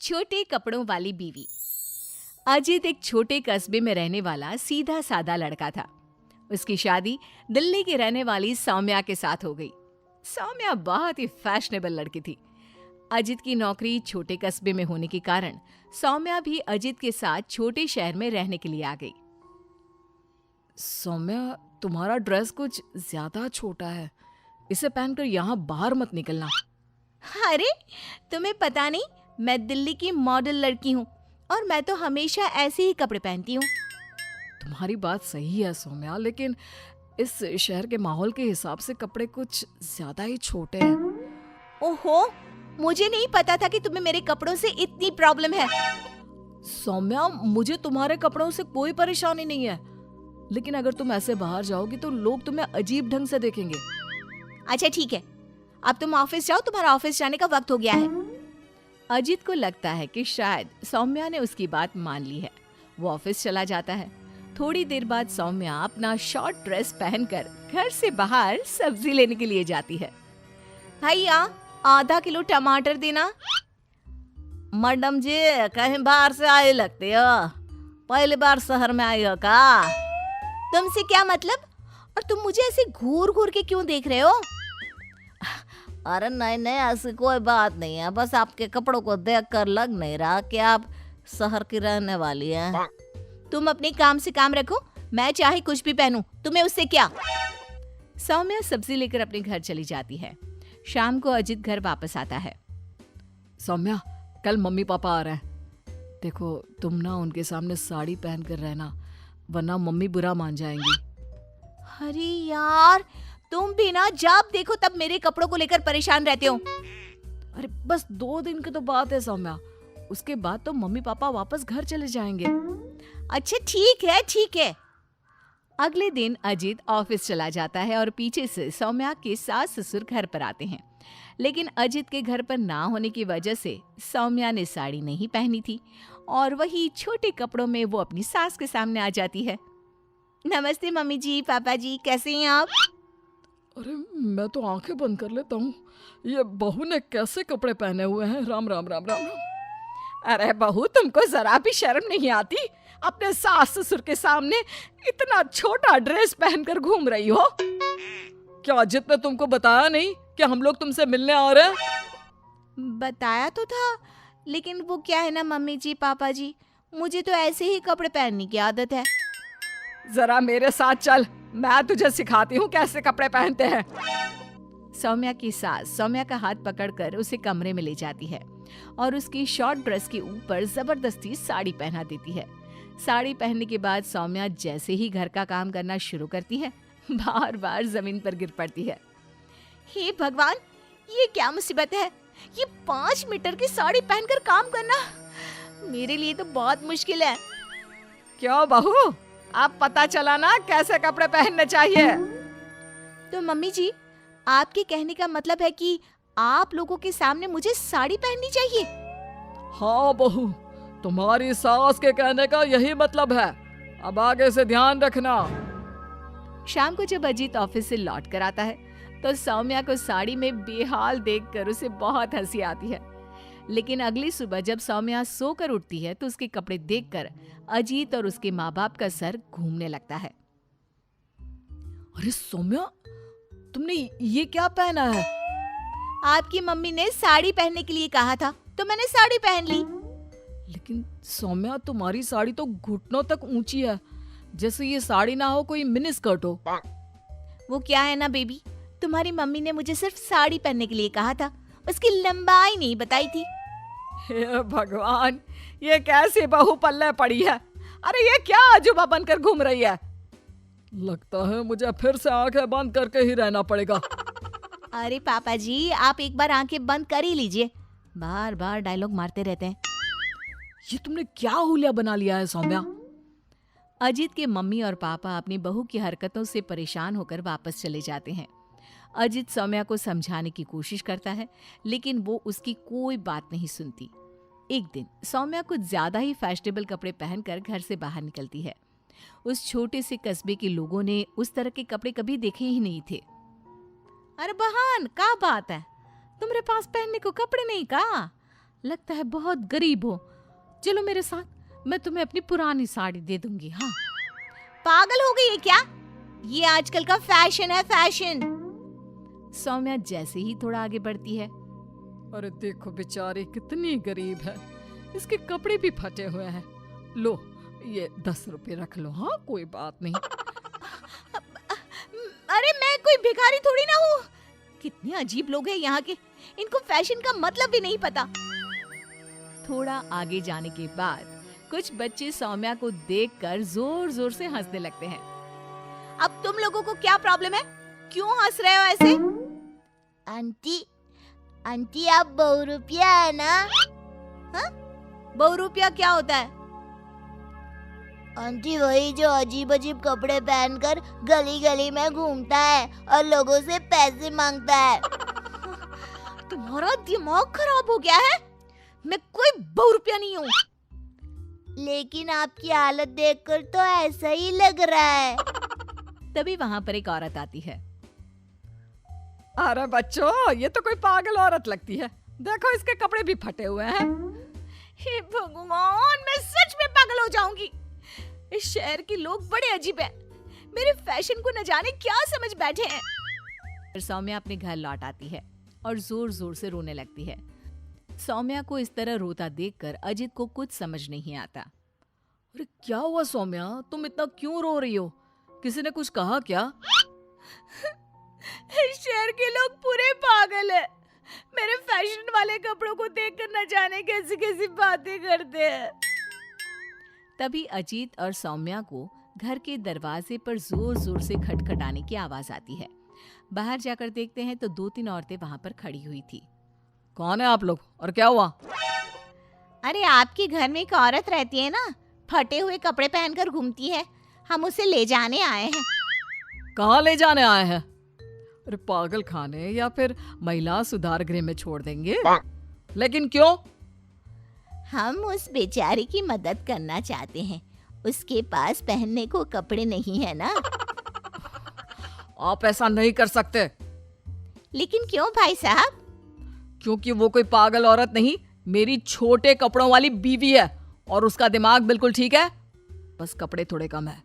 छोटे कपड़ों वाली बीवी। अजित एक छोटे कस्बे में रहने वाला सीधा सादा लड़का था। उसकी शादी दिल्ली की रहने वाली सौम्या के साथ हो गई। सौम्या बहुत ही फैशनेबल लड़की थी। अजित की नौकरी छोटे कस्बे में होने के कारण सौम्या भी अजित के साथ छोटे शहर में रहने के लिए आ गई। सौम्या, तुम्हारा ड्रेस कुछ ज्यादा छोटा है, इसे पहनकर यहाँ बाहर मत निकलना। अरे, तुम्हें पता नहीं, मैं दिल्ली की मॉडल लड़की हूँ और मैं तो हमेशा ऐसे ही कपड़े पहनती हूँ। तुम्हारी बात सही है सौम्या, लेकिन इस शहर के माहौल के हिसाब से कपड़े कुछ ज्यादा ही छोटे हैं। ओहो, मुझे नहीं पता था कि तुम्हें मेरे कपड़ों से इतनी प्रॉब्लम है। सौम्या, मुझे तुम्हारे कपड़ों से कोई परेशानी नहीं है, लेकिन अगर तुम ऐसे बाहर जाओगी तो लोग तुम्हें अजीब ढंग से देखेंगे। अच्छा ठीक है, अब तुम ऑफिस जाओ, तुम्हारा ऑफिस जाने का वक्त हो गया है। अजित को लगता है कि शायद सौम्या ने उसकी बात मान ली है। वो ऑफिस चला जाता है। थोड़ी देर बाद सौम्या अपना शॉर्ट ड्रेस पहनकर घर से बाहर सब्जी लेने के लिए जाती है। भैया, आधा किलो टमाटर देना। मैडम जी, कहीं बाहर से आए लगते हो, पहली बार शहर में आई हो का? तुमसे क्या मतलब? और तुम मुझे ऐसे घूर घूर के क्यों देख रहे हो? अरे नहीं नहीं, ऐसी कोई बात नहीं है, बस आपके कपड़ों को देखकर लग नहीं रहा कि आप शहर की रहने वाली हैं। तुम अपने काम से काम रखो, मैं चाहे कुछ भी पहनूं, तुम्हें उससे क्या? सौम्या सब्जी लेकर अपने घर चली जाती है। शाम को अजित घर वापस आता है। सौम्या, कल मम्मी पापा आ रहे हैं। देखो, तुम ना उनके सामने साड़ी पहन कर रहना, वरना मम्मी बुरा मान जाएंगी। अरे यार, तुम भी ना जब देखो तब मेरे कपड़ों को लेकर परेशान रहते हो। अरे बस 2 दिन की तो बात है सौम्या, उसके बाद तो मम्मी पापा वापस घर चले जाएंगे। अच्छा ठीक है ठीक है। अगले दिन अजित ऑफिस चला जाता है और पीछे से सौम्या के सास ससुर घर पर आते हैं। लेकिन अजित के घर पर ना होने की वजह से सौम्या ने साड़ी नहीं पहनी थी और वही छोटे कपड़ों में वो अपनी सास के सामने आ जाती है। नमस्ते मम्मी जी, पापा जी, कैसे हैं आप? अरे मैं तो आंखें बंद कर लेता हूँ, ये बहू ने कैसे कपड़े पहने हुए हैं। राम राम राम राम राम। अरे बहू, तुमको जरा भी शर्म नहीं आती? अपने सास ससुर के सामने इतना छोटा ड्रेस पहनकर घूम रही हो। क्या अजित ने तुमको बताया नहीं कि हम लोग तुमसे मिलने आ रहे हैं? बताया तो था, लेकिन वो क्या है ना मम्मी जी, पापा जी, मुझे तो ऐसे ही कपड़े पहनने की आदत है। जरा मेरे साथ चल, मैं तुझे सिखाती हूँ कैसे कपड़े पहनते हैं। सौम्या की सास सौम्या का हाथ पकड़कर उसे कमरे में ले जाती है और उसकी शॉर्ट ड्रेस के ऊपर जबरदस्ती साड़ी पहना देती है। साड़ी पहनने के बाद सौम्या जैसे ही घर का काम करना शुरू करती है, बार बार जमीन पर गिर पड़ती है। हे भगवान, ये क्या मुसीबत है? ये 5 मीटर की साड़ी पहनकर काम करना मेरे लिए तो बहुत मुश्किल है। क्यों बहू, अब पता चला ना कैसे कपड़े पहनने चाहिए? तो मम्मी जी, आपके कहने का मतलब है कि आप लोगों के सामने मुझे साड़ी पहननी चाहिए? हाँ बहू, तुम्हारी सास के कहने का यही मतलब है। अब आगे से ध्यान रखना। शाम को जब अजीत ऑफिस से लौट कर आता है तो सौम्या को साड़ी में बेहाल देखकर उसे बहुत हंसी आती है। लेकिन अगली सुबह जब सौम्या सोकर उठती है तो उसके कपड़े देखकर अजीत और उसके माँ बाप का सर घूमने लगता है। अरे सौम्या, तुमने ये क्या पहना है? आपकी मम्मी ने साड़ी पहनने के लिए कहा था तो मैंने साड़ी पहन ली। लेकिन सौम्या, तुम्हारी साड़ी तो घुटनों तक ऊंची है, जैसे ये साड़ी ना हो कोई मिनी स्कर्ट हो। वो क्या है ना बेबी, तुम्हारी मम्मी ने मुझे सिर्फ साड़ी पहनने के लिए कहा था, उसकी लंबाई नहीं बताई थी। हे भगवान, ये कैसी बहू पल्ले पड़ी है? अरे ये क्या अजूबा बनकर घूम रही है? लगता है मुझे फिर से आंखें बंद करके ही रहना पड़ेगा। अरे पापा जी, आप एक बार आंखें बंद कर ही लीजिए, बार बार डायलॉग मारते रहते हैं। ये तुमने क्या हुलिया बना लिया है सौम्या? अजीत के मम्मी और पापा अपनी बहू की हरकतों से परेशान होकर वापस चले जाते हैं। अजीत सौम्या को समझाने की कोशिश करता है, लेकिन वो उसकी कोई बात नहीं सुनती। एक दिन सौम्या कुछ ज्यादा ही फैशनेबल कपड़े पहनकर घर से बाहर निकलती है। उस छोटे से कस्बे के लोगों ने उस तरह के कपड़े कभी देखे ही नहीं थे। अरे बहन, क्या बात है, तुम्हारे पास पहनने को कपड़े नहीं का? लगता है बहुत गरीब हो। चलो मेरे साथ, मैं तुम्हें अपनी पुरानी साड़ी दे दूंगी। हाँ, पागल हो गई है क्या? ये आजकल का फैशन है, फैशन। सौम्या जैसे ही थोड़ा आगे बढ़ती है, अरे देखो बेचारी कितनी गरीब है, इसके कपड़े भी फटे हुए हैं। लो ये 10 रुपए रख लो। हाँ कोई बात नहीं। अरे मैं कोई भिखारी थोड़ी ना हूँ। कितने अजीब लोग हैं यहाँ के, इनको फैशन का मतलब भी नहीं पता। थोड़ा आगे जाने के बाद कुछ बच्चे सौम्या को देखकर जोर जोर से हंसने लगते हैं। अब तुम लोगों को क्या प्रॉब्लम है? क्यों हंस रहे हो ऐसे? आंटी, आंटी आप बहुरूपिया है ना? हाँ? बहुरूपिया क्या होता है? आंटी वही जो अजीब अजीब कपड़े पहनकर गली गली में घूमता है और लोगों से पैसे मांगता है। तुम्हारा दिमाग खराब हो गया है? मैं कोई बहुरूपिया नहीं हूँ। लेकिन आपकी हालत देखकर तो ऐसा ही लग रहा है। तभी वहां पर एक औरत आती है। अरे बच्चों, ये तो कोई पागल औरत लगती है। देखो इसके कपड़े भी फटे हुए हैं। हे भगवान, मैं सच में पागल हो जाऊंगी। इस शहर के लोग बड़े अजीब हैं। मेरे फैशन को न जाने क्या समझ बैठे हैं। फिर सौम्या अपने घर लौट आती है और जोर जोर से रोने लगती है। सौम्या को इस तरह रोता देखकर अजित को कुछ समझ नहीं आता। अरे क्या हुआ सौम्या, तुम इतना क्यों रो रही हो? किसी ने कुछ कहा क्या? इस शहर के लोग पूरे पागल हैं। मेरे फैशन वाले कपड़ों को देखकर न जाने कैसी कैसी बातें करते हैं। तभी अजीत और सौम्या को घर के दरवाजे पर जोर जोर से खटखटाने की आवाज आती है। बाहर जाकर देखते हैं तो 2-3 औरतें वहां पर खड़ी हुई थी। कौन है आप लोग और क्या हुआ? अरे आपके घर में एक औरत रहती है ना, फटे हुए कपड़े पहनकर घूमती है। हम उसे ले जाने आए हैं। कहाँ ले जाने आए हैं? अरे पागल खाने या फिर महिला सुधार गृह में छोड़ देंगे? लेकिन क्यों? हम उस बेचारी की मदद करना चाहते हैं। उसके पास पहनने को कपड़े नहीं है ना। आप ऐसा नहीं कर सकते। लेकिन क्यों भाई साहब? क्योंकि वो कोई पागल औरत नहीं, मेरी छोटे कपड़ों वाली बीवी है और उसका दिमाग बिल्कुल ठीक है, बस कपड़े थोड़े कम है।